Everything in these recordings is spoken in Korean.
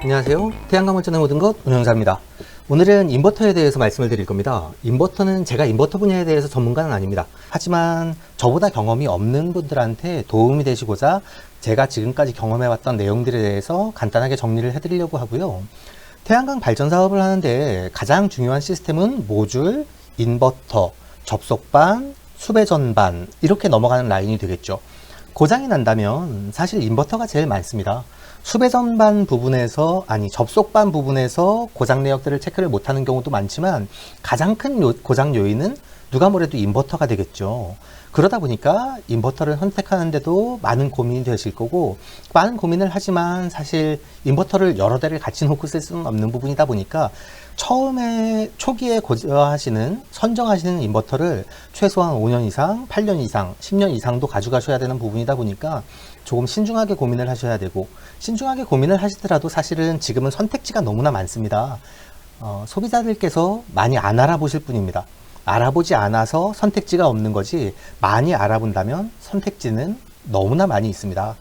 안녕하세요. 태양광 발전의 모든 것 운영사입니다. 오늘은 인버터에 대해서 말씀을 드릴 겁니다. 인버터는 제가 인버터 분야에 대해서 전문가는 아닙니다. 하지만 저보다 경험이 없는 분들한테 도움이 되시고자 제가 지금까지 경험해왔던 내용들에 대해서 간단하게 정리를 해드리려고 하고요. 태양광 발전 사업을 하는데 가장 중요한 시스템은 모듈, 인버터, 접속반, 수배전반 이렇게 넘어가는 라인이 되겠죠. 고장이 난다면 사실 인버터가 제일 많습니다. 수배전반 부분에서 접속반 부분에서 고장 내역들을 체크를 못하는 경우도 많지만 가장 큰 고장 요인은 누가 뭐래도 인버터가 되겠죠. 그러다 보니까 인버터를 선택하는데도 많은 고민이 되실 거고, 많은 고민을 하지만 사실 인버터를 여러 대를 같이 놓고 쓸 수는 없는 부분이다 보니까 처음에 초기에 선정하시는 인버터를 최소한 5년 이상, 8년 이상, 10년 이상도 가져가셔야 되는 부분이다 보니까 조금 신중하게 고민을 하셔야 되고, 신중하게 고민을 하시더라도 사실은 지금은 선택지가 너무나 많습니다. 소비자들께서 많이 안 알아보실 뿐입니다. 알아보지 않아서 선택지가 없는 거지, 많이 알아본다면 선택지는 너무나 많이 있습니다.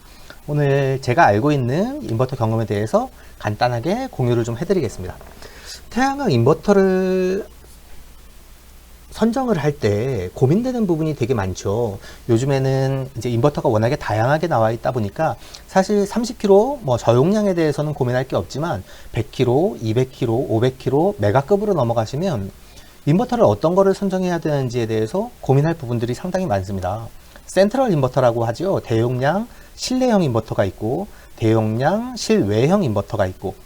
오늘 제가 알고 있는 인버터 경험에 대해서 간단하게 공유를 좀 해드리겠습니다. 태양광 인버터를 선정을 할 때 고민되는 부분이 되게 많죠. 요즘에는 이제 인버터가 워낙에 다양하게 나와 있다 보니까 사실 30kW 저용량에 대해서는 고민할 게 없지만 100kW, 200kW, 500kW 메가급으로 넘어가시면 인버터를 어떤 거를 선정해야 되는지에 대해서 고민할 부분들이 상당히 많습니다. 센트럴 인버터라고 하죠. 대용량 실내형 인버터가 있고, 대용량 실외형 인버터가 있고,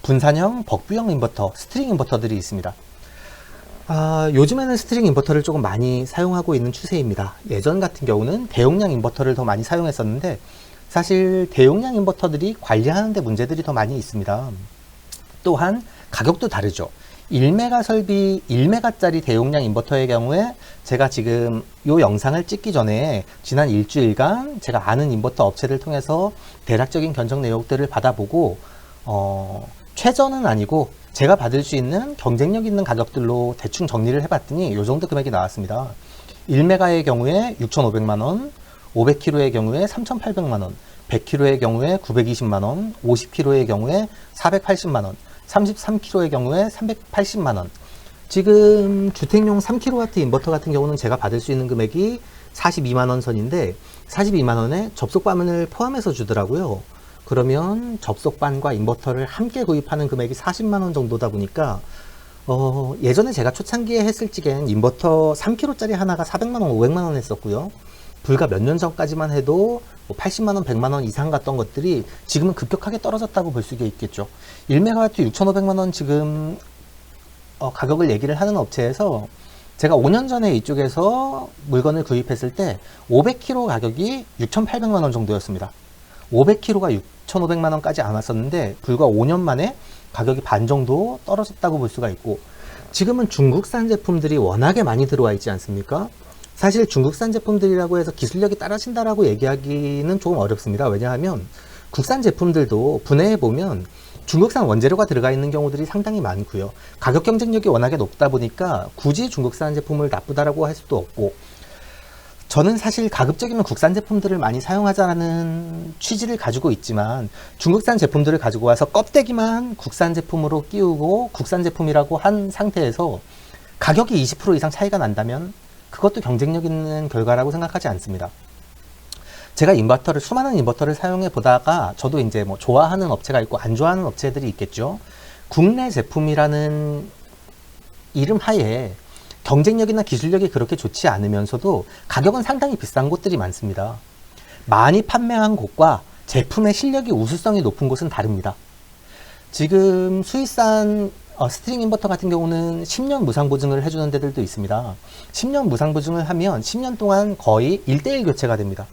분산형 벅뷰형 인버터, 스트링 인버터들이 있습니다. 요즘에는 스트링 인버터를 조금 많이 사용하고 있는 추세입니다. 예전 같은 경우는 대용량 인버터를 더 많이 사용했었는데, 사실 대용량 인버터들이 관리하는 데 문제들이 더 많이 있습니다. 또한 가격도 다르죠. 1메가 설비 1메가짜리 대용량 인버터의 경우에 제가 지금 이 영상을 찍기 전에 지난 일주일간 제가 아는 인버터 업체를 통해서 대략적인 견적 내역들을 받아보고 최저는 아니고 제가 받을 수 있는 경쟁력 있는 가격들로 대충 정리를 해봤더니 이 정도 금액이 나왔습니다. 1메가의 경우에 6,500만원, 500kg의 경우에 3,800만원, 100kg의 경우에 920만원, 50kg의 경우에 480만원, 33kg의 경우에 380만원. 지금 주택용 3kW 인버터 같은 경우는 제가 받을 수 있는 금액이 42만원 선인데 42만원에 접속반을 포함해서 주더라고요. 그러면 접속반과 인버터를 함께 구입하는 금액이 40만원 정도다 보니까 예전에 제가 초창기에 했을 적엔 인버터 3kg짜리 하나가 400만원, 500만원 했었고요. 불과 몇 년 전까지만 해도 80만원, 100만원 이상 갔던 것들이 지금은 급격하게 떨어졌다고 볼 수가 있겠죠. 1메가와트 6,500만원 지금 가격을 얘기를 하는 업체에서 제가 5년 전에 이쪽에서 물건을 구입했을 때 500kg 가격이 6,800만원 정도였습니다. 500kg가 6,500만원까지 안 왔었는데 불과 5년 만에 가격이 반 정도 떨어졌다고 볼 수가 있고, 지금은 중국산 제품들이 워낙에 많이 들어와 있지 않습니까? 사실 중국산 제품들이라고 해서 기술력이 떨어진다라고 얘기하기는 조금 어렵습니다. 왜냐하면 국산 제품들도 분해해 보면 중국산 원재료가 들어가 있는 경우들이 상당히 많고요. 가격 경쟁력이 워낙에 높다 보니까 굳이 중국산 제품을 나쁘다라고 할 수도 없고, 저는 사실 가급적이면 국산 제품들을 많이 사용하자는 취지를 가지고 있지만 중국산 제품들을 가지고 와서 껍데기만 국산 제품으로 끼우고 국산 제품이라고 한 상태에서 가격이 20% 이상 차이가 난다면 그것도 경쟁력 있는 결과라고 생각하지 않습니다. 제가 수많은 인버터를 사용해 보다가 저도 이제 좋아하는 업체가 있고 안 좋아하는 업체들이 있겠죠. 국내 제품이라는 이름 하에 경쟁력이나 기술력이 그렇게 좋지 않으면서도 가격은 상당히 비싼 곳들이 많습니다. 많이 판매한 곳과 제품의 실력이 우수성이 높은 곳은 다릅니다. 지금 수입산 스트링 인버터 같은 경우는 10년 무상보증을 해주는 데들도 있습니다. 10년 무상보증을 하면 10년 동안 거의 1:1 교체가 됩니다.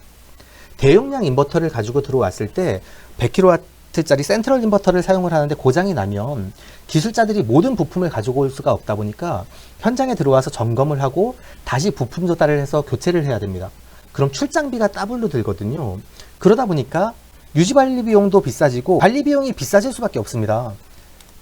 대용량 인버터를 가지고 들어왔을 때 100kW짜리 센트럴 인버터를 사용을 하는데 고장이 나면 기술자들이 모든 부품을 가지고 올 수가 없다 보니까 현장에 들어와서 점검을 하고 다시 부품 조달을 해서 교체를 해야 됩니다. 그럼 출장비가 더블로 들거든요. 그러다 보니까 유지관리 비용도 비싸지고 관리 비용이 비싸질 수밖에 없습니다.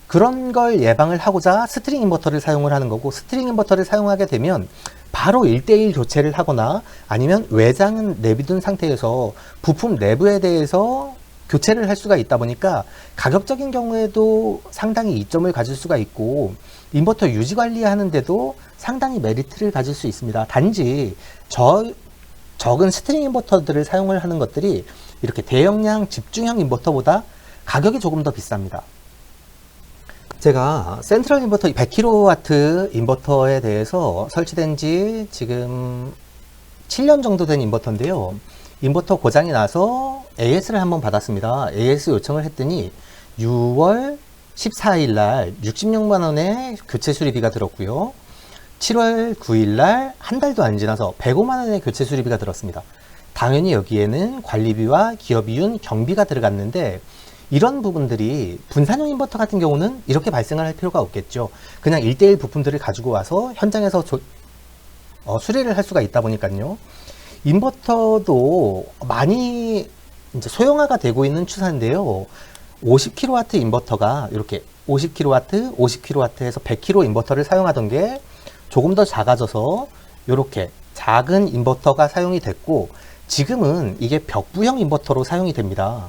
그런 걸 예방을 하고자 스트링 인버터를 사용을 하는 거고, 스트링 인버터를 사용하게 되면 바로 1:1 교체를 하거나 아니면 외장은 내비둔 상태에서 부품 내부에 대해서 교체를 할 수가 있다 보니까 가격적인 경우에도 상당히 이점을 가질 수가 있고 인버터 유지 관리하는데도 상당히 메리트를 가질 수 있습니다. 단지 적은 스트링 인버터들을 사용을 하는 것들이 이렇게 대용량 집중형 인버터보다 가격이 조금 더 비쌉니다. 제가 센트럴 인버터 100kW 인버터에 대해서 설치된 지 지금 7년 정도 된 인버터인데요. 인버터 고장이 나서 AS를 한번 받았습니다. AS 요청을 했더니 6월 14일 날 66만 원의 교체 수리비가 들었고요. 7월 9일 날 한 달도 안 지나서 105만 원의 교체 수리비가 들었습니다. 당연히 여기에는 관리비와 기업이윤, 경비가 들어갔는데 이런 부분들이 분산형 인버터 같은 경우는 이렇게 발생을 할 필요가 없겠죠. 그냥 1대1 부품들을 가지고 와서 현장에서 수리를 할 수가 있다 보니까요. 인버터도 많이 이제 소형화가 되고 있는 추세인데요. 50kW 인버터가 이렇게 50kW, 50kW에서 100kW 인버터를 사용하던 게 조금 더 작아져서 이렇게 작은 인버터가 사용이 됐고 지금은 이게 벽부형 인버터로 사용이 됩니다.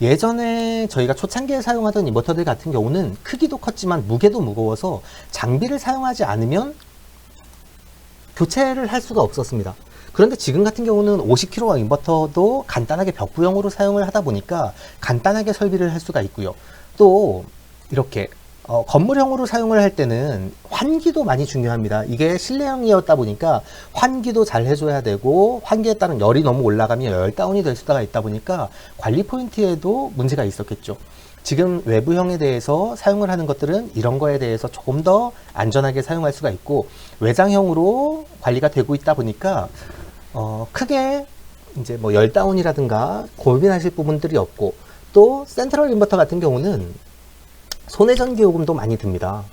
예전에 저희가 초창기에 사용하던 인버터들 같은 경우는 크기도 컸지만 무게도 무거워서 장비를 사용하지 않으면 교체를 할 수가 없었습니다. 그런데 지금 같은 경우는 50kW 인버터도 간단하게 벽부형으로 사용을 하다 보니까 간단하게 설비를 할 수가 있고요. 또 이렇게 건물형으로 사용을 할 때는 환기도 많이 중요합니다. 이게 실내형이었다 보니까 환기도 잘 해줘야 되고 환기에 따른 열이 너무 올라가면 열다운이 될 수가 있다 보니까 관리 포인트에도 문제가 있었겠죠. 지금 외부형에 대해서 사용을 하는 것들은 이런 거에 대해서 조금 더 안전하게 사용할 수가 있고 외장형으로 관리가 되고 있다 보니까 크게 이제 뭐 열다운이라든가 고민하실 부분들이 없고 또 센트럴 인버터 같은 경우는 손해 전기 요금도 많이 듭니다.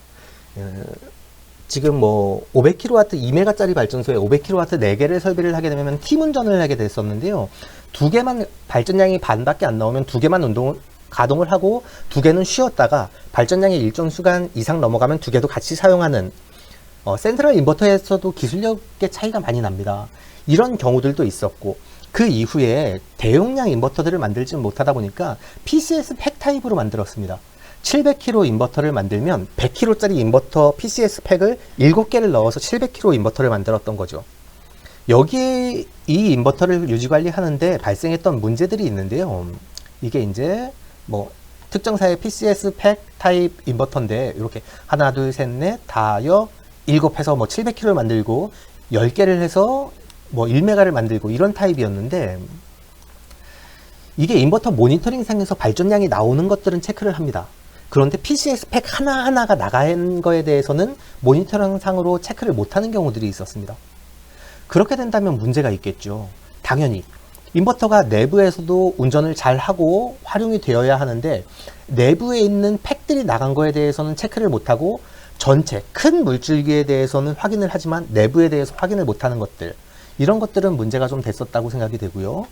지금 뭐 500kW 2메가짜리 발전소에 500kW 4개를 설비를 하게 되면 팀 운전을 하게 됐었는데요. 2개만 발전량이 반밖에 안 나오면 2개만 가동을 하고 2개는 쉬었다가 발전량이 일정 수간 이상 넘어가면 2개도 같이 사용하는 센트럴 인버터에서도 기술력의 차이가 많이 납니다. 이런 경우들도 있었고 그 이후에 대용량 인버터들을 만들지 못하다 보니까 PCS 팩 타입으로 만들었습니다. 700kW 인버터를 만들면 100kW짜리 인버터 PCS 팩을 7개를 넣어서 700kW 인버터를 만들었던 거죠. 여기에 이 인버터를 유지관리 하는데 발생했던 문제들이 있는데요. 이게 이제 뭐 특정사의 PCS 팩 타입 인버터인데 이렇게 하나, 둘, 셋, 넷, 다여, 7 해서 뭐 700kW를 만들고 10개를 해서 뭐 1메가를 만들고 이런 타입이었는데 이게 인버터 모니터링 상에서 발전량이 나오는 것들은 체크를 합니다. 그런데 PCS 팩 하나하나가 나간 거에 대해서는 모니터링 상으로 체크를 못하는 경우들이 있었습니다. 그렇게 된다면 문제가 있겠죠. 당연히 인버터가 내부에서도 운전을 잘 하고 활용이 되어야 하는데 내부에 있는 팩들이 나간 거에 대해서는 체크를 못하고 전체 큰 물줄기에 대해서는 확인을 하지만 내부에 대해서 확인을 못하는 것들, 이런 것들은 문제가 좀 됐었다고 생각이 되고요.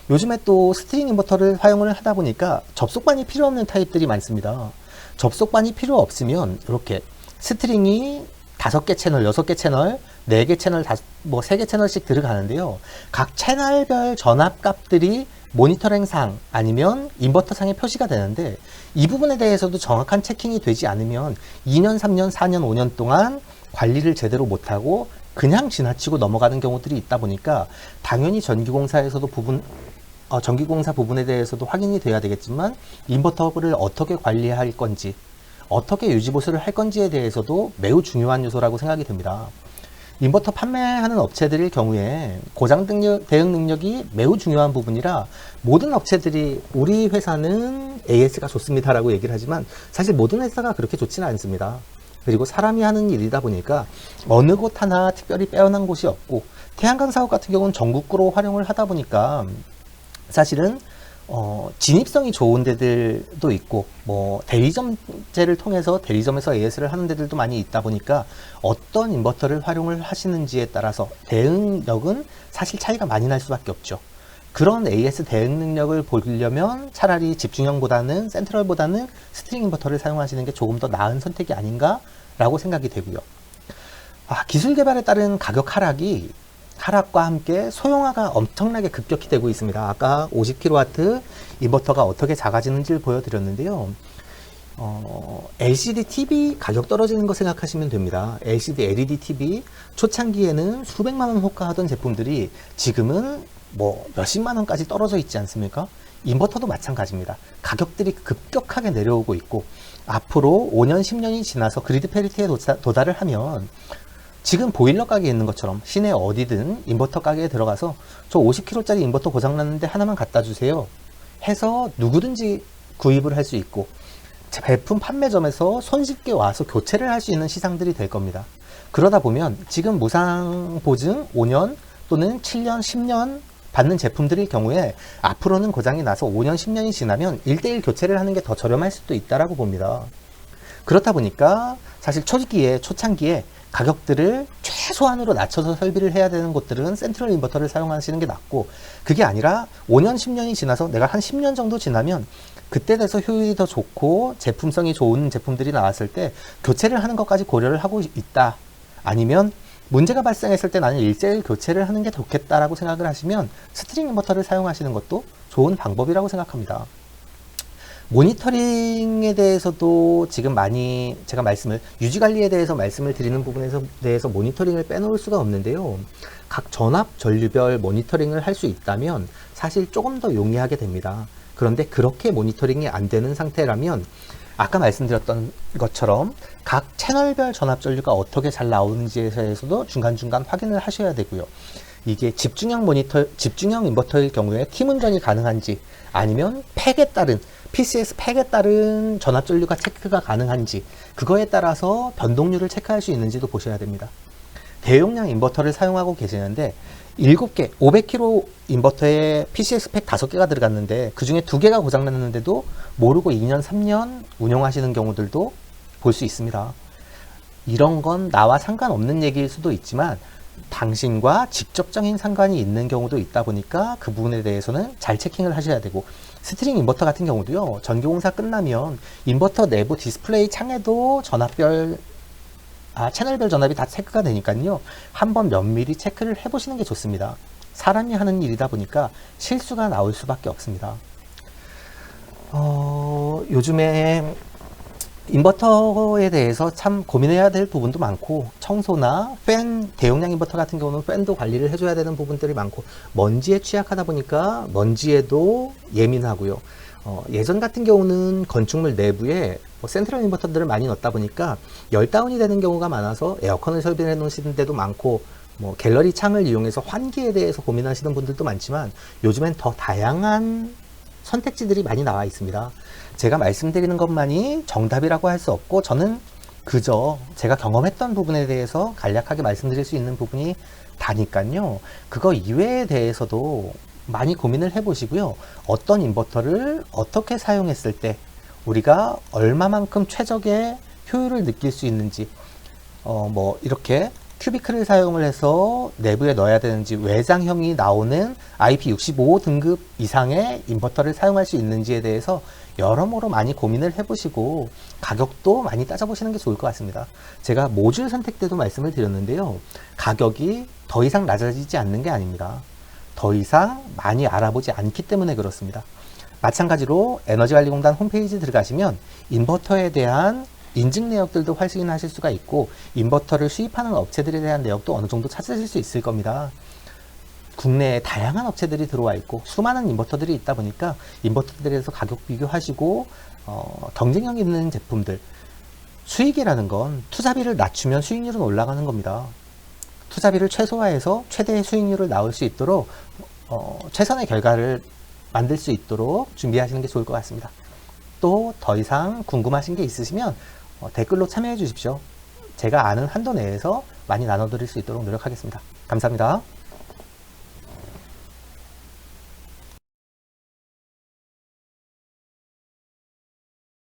요즘에 또 스트링 인버터를 사용을 하다 보니까 접속반이 필요 없는 타입들이 많습니다. 접속반이 필요 없으면 이렇게 스트링이 5개 채널, 6개 채널, 4개 채널, 뭐 3개 채널씩 들어가는데요. 각 채널별 전압값들이 모니터링상 아니면 인버터상에 표시가 되는데 이 부분에 대해서도 정확한 체킹이 되지 않으면 2년, 3년, 4년, 5년 동안 관리를 제대로 못하고 그냥 지나치고 넘어가는 경우들이 있다 보니까 당연히 전기공사에서도 전기공사 부분에 대해서도 확인이 돼야 되겠지만 인버터를 어떻게 관리할 건지 어떻게 유지보수를 할 건지에 대해서도 매우 중요한 요소라고 생각이 됩니다. 인버터 판매하는 업체들의 경우에 고장 대응 능력이 매우 중요한 부분이라 모든 업체들이 우리 회사는 AS가 좋습니다라고 얘기를 하지만 사실 모든 회사가 그렇게 좋지는 않습니다. 그리고 사람이 하는 일이다 보니까 어느 곳 하나 특별히 빼어난 곳이 없고 태양광 사업 같은 경우는 전국구로 활용을 하다 보니까 사실은 진입성이 좋은 데들도 있고 뭐 대리점제를 통해서 대리점에서 AS를 하는 데들도 많이 있다 보니까 어떤 인버터를 활용을 하시는지에 따라서 대응력은 사실 차이가 많이 날 수밖에 없죠. 그런 AS 대응 능력을 보려면 차라리 집중형보다는 센트럴보다는 스트링 인버터를 사용하시는 게 조금 더 나은 선택이 아닌가 라고 생각이 되고요. 기술 개발에 따른 가격 하락이 하락과 함께 소형화가 엄청나게 급격히 되고 있습니다. 아까 50kW 인버터가 어떻게 작아지는지를 보여드렸는데요. LCD TV 가격 떨어지는 거 생각하시면 됩니다. LCD LED TV 초창기에는 수백만 원 호가하던 제품들이 지금은 뭐 몇십만 원까지 떨어져 있지 않습니까? 인버터도 마찬가지입니다. 가격들이 급격하게 내려오고 있고 앞으로 5년, 10년이 지나서 그리드 페리티에 도달을 하면 지금 보일러 가게에 있는 것처럼 시내 어디든 인버터 가게에 들어가서 저 50kW짜리 인버터 고장났는데 하나만 갖다 주세요 해서 누구든지 구입을 할 수 있고 제품 판매점에서 손쉽게 와서 교체를 할 수 있는 시장들이 될 겁니다. 그러다 보면 지금 무상 보증 5년 또는 7년, 10년 받는 제품들일 경우에 앞으로는 고장이 나서 5년, 10년이 지나면 1대1 교체를 하는 게 더 저렴할 수도 있다라고 봅니다. 그렇다 보니까 사실 초창기에 가격들을 최소한으로 낮춰서 설비를 해야 되는 곳들은 센트럴 인버터를 사용하시는 게 낫고, 그게 아니라 5년, 10년이 지나서 내가 한 10년 정도 지나면 그때 돼서 효율이 더 좋고 제품성이 좋은 제품들이 나왔을 때 교체를 하는 것까지 고려를 하고 있다. 아니면 문제가 발생했을 때 나는 일제일 교체를 하는 게 좋겠다라고 생각을 하시면 스트링 인버터를 사용하시는 것도 좋은 방법이라고 생각합니다. 모니터링에 대해서도 지금 많이 제가 유지관리에 대해서 말씀을 드리는 부분에 대해서 모니터링을 빼놓을 수가 없는데요. 각 전압 전류별 모니터링을 할 수 있다면 사실 조금 더 용이하게 됩니다. 그런데 그렇게 모니터링이 안 되는 상태라면 아까 말씀드렸던 것처럼 각 채널별 전압 전류가 어떻게 잘 나오는지에 대해서도 중간중간 확인을 하셔야 되고요. 이게 집중형 인버터일 경우에 팀 운전이 가능한지, 아니면 팩에 따른 PCS 팩에 따른 전압 전류가 체크가 가능한지, 그거에 따라서 변동률을 체크할 수 있는지도 보셔야 됩니다. 대용량 인버터를 사용하고 계시는데 7개, 500kW 인버터에 PCS 팩 5개가 들어갔는데 그 중에 2개가 고장났는데도 모르고 2년, 3년 운영하시는 경우들도 볼 수 있습니다. 이런 건 나와 상관없는 얘기일 수도 있지만 당신과 직접적인 상관이 있는 경우도 있다 보니까 그 부분에 대해서는 잘 체킹을 하셔야 되고, 스트링 인버터 같은 경우도요, 전기공사 끝나면 인버터 내부 디스플레이 창에도 채널별 전압이 다 체크가 되니까요, 한번 면밀히 체크를 해보시는 게 좋습니다. 사람이 하는 일이다 보니까 실수가 나올 수밖에 없습니다. 요즘에 인버터에 대해서 참 고민해야 될 부분도 많고, 청소나 팬, 대용량 인버터 같은 경우는 팬도 관리를 해줘야 되는 부분들이 많고, 먼지에 취약하다 보니까 먼지에도 예민하고요. 예전 같은 경우는 건축물 내부에 센트럴 인버터들을 많이 넣다 보니까 열 다운이 되는 경우가 많아서 에어컨을 설비해 놓으시는 데도 많고, 갤러리 창을 이용해서 환기에 대해서 고민하시는 분들도 많지만 요즘엔 더 다양한 선택지들이 많이 나와 있습니다. 제가 말씀드리는 것만이 정답이라고 할 수 없고, 저는 그저 제가 경험했던 부분에 대해서 간략하게 말씀드릴 수 있는 부분이 다니까요, 그거 이외에 대해서도 많이 고민을 해보시고요. 어떤 인버터를 어떻게 사용했을 때 우리가 얼마만큼 최적의 효율을 느낄 수 있는지, 이렇게 큐비클을 사용을 해서 내부에 넣어야 되는지, 외장형이 나오는 IP65 등급 이상의 인버터를 사용할 수 있는지에 대해서 여러모로 많이 고민을 해보시고 가격도 많이 따져보시는 게 좋을 것 같습니다. 제가 모듈 선택 때도 말씀을 드렸는데요, 가격이 더 이상 낮아지지 않는 게 아닙니다. 더 이상 많이 알아보지 않기 때문에 그렇습니다. 마찬가지로 에너지관리공단 홈페이지 들어가시면 인버터에 대한 인증 내역들도 확인하실 수가 있고, 인버터를 수입하는 업체들에 대한 내역도 어느 정도 찾으실 수 있을 겁니다. 국내에 다양한 업체들이 들어와 있고 수많은 인버터들이 있다 보니까 인버터들에서 가격 비교하시고 경쟁력 있는 제품들, 수익이라는 건 투자비를 낮추면 수익률은 올라가는 겁니다. 투자비를 최소화해서 최대의 수익률을 낳을 수 있도록 최선의 결과를 만들 수 있도록 준비하시는 게 좋을 것 같습니다. 또 더 이상 궁금하신 게 있으시면 댓글로 참여해 주십시오. 제가 아는 한도 내에서 많이 나눠드릴 수 있도록 노력하겠습니다. 감사합니다.